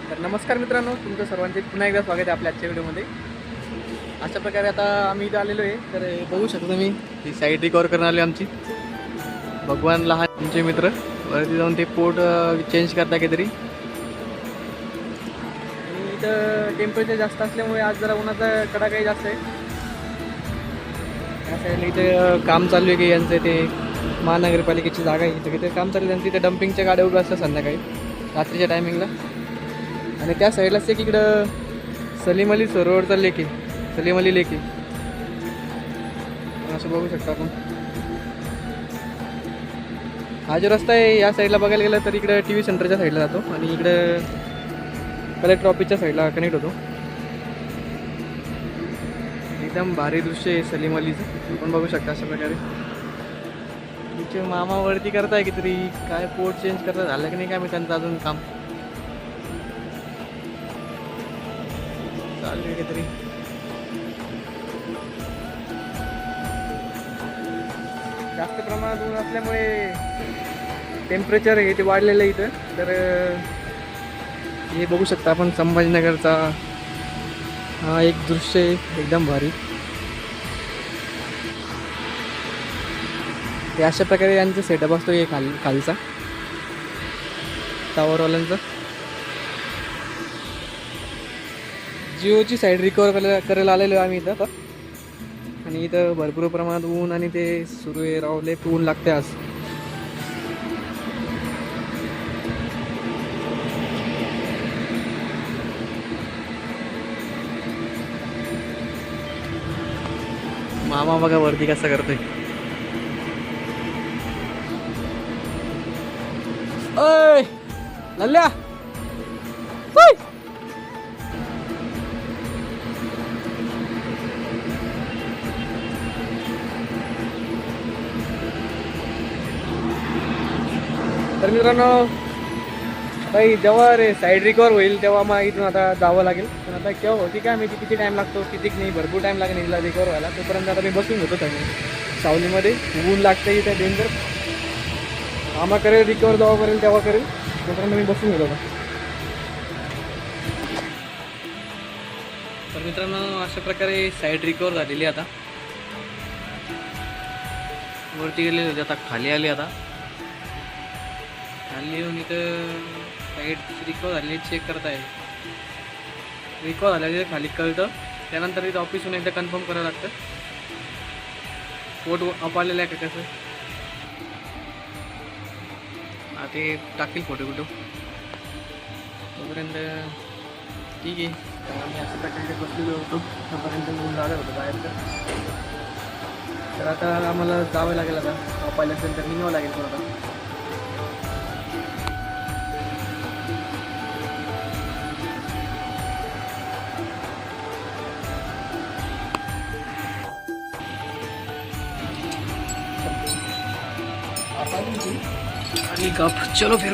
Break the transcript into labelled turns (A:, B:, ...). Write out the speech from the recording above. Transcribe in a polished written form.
A: तर नमस्कार मित्रांनो, तुमचं सर्वांचे पुन्हा एकदा स्वागत आहे आपल्या आजच्या व्हिडिओमध्ये. अशा प्रकारे आता आम्ही इथं आलेलो आहे. तर बघू शकता तुम्ही ही साईड रिकवर करून आली आमची. भगवान लहान आमचे मित्र वरती जाऊन ते पोर्ट चेंज करता काहीतरी. आणि इथं टेम्परेचर जास्त असल्यामुळे आज जरा उन्हाचा कडा काही जास्त आहे. या साईडला इथे काम चालू आहे की यांचं ते महानगरपालिकेची जागा आहे. इथं तिथे काम चालू आहे. त्यांचं इथे डम्पिंगच्या गाड्या उभ्या असतात संध्याकाळी रात्रीच्या टायमिंगला. आणि त्या साईडलाच एक इकडं सलीम अली सरोवरचा लेक आहे, सलीम अली लेक आहे. असं बघू शकता आपण. हा जो रस्ता आहे या साईडला बघायला गेलं तर इकडं टी व्ही सेंटरच्या साईडला जातो आणि इकडं कलेक्टर ऑफिसच्या साईडला कनेक्ट होतो. एकदम भारी दृश्य आहे सलीम अलीचं, आपण बघू शकता अशा प्रकारे. तिचे मामा वरती करताय की तरी काय पोर्ट चेंज करता झालं की नाही काय मी त्यांचं अजून काम चालू आहे काहीतरी. जास्त प्रमाणात ऊन असल्यामुळे टेम्परेचर हे ते वाढलेलं आहे इथं. तर हे बघू शकता आपण संभाजीनगरचा हा एक दृश्य आहे एकदम भारी. ते अशा प्रकारे यांचा सेटअप असतो हे खालचा टावरवाल्यांचा. जिओची साईड रिकवर करायला आलेलो आहे आम्ही इथं आता. आणि इथं भरपूर प्रमाणात ऊन आणि ते सुरू आहे रावले ऊन लागते आज. मामा बघा वरती कसं करतोय. ओय लल्ल्या ओय. तर मित्रांनो काही जेव्हा साईड रिकवर होईल तेव्हा मग इथून आता जावं लागेल. पण आता केव्हा होती काय माहिती, किती टाईम लागतो किती नाही, भरपूर टाईम लागेल हिला रिकवर व्हायला. तोपर्यंत आता मी बसून होतो त्यांनी सावलीमध्ये. ऊन लागतं इथे डेंजर. आम्हा करेल रिकवर जेव्हा करेल तेव्हा करेल, तोपर्यंत मी बसून होतो. तर मित्रांनो अशा प्रकारे साईड रिकवर झालेली आता. वरती गेलेली होती आता खाली आली. आता खाली येऊन इथं साईड रिकवर झालेली चेक करत आहे. रिकवर झालेली खाली कळतं, त्यानंतर इथं ऑफिसहून एकदा कन्फर्म करावं लागतं पोट अप आलेलं आहे का कसं. ते टाकील फोटो तोपर्यंत ठीक आहे. आम्ही असं प्रकारे बसलेलो होतो तोपर्यंत ऊन लागत होतं बाहेर. तर आता आम्हाला जावं लागेल. आता अप आल्यानंतर निघावं लागेल थोडं. आणि गप चलो फिर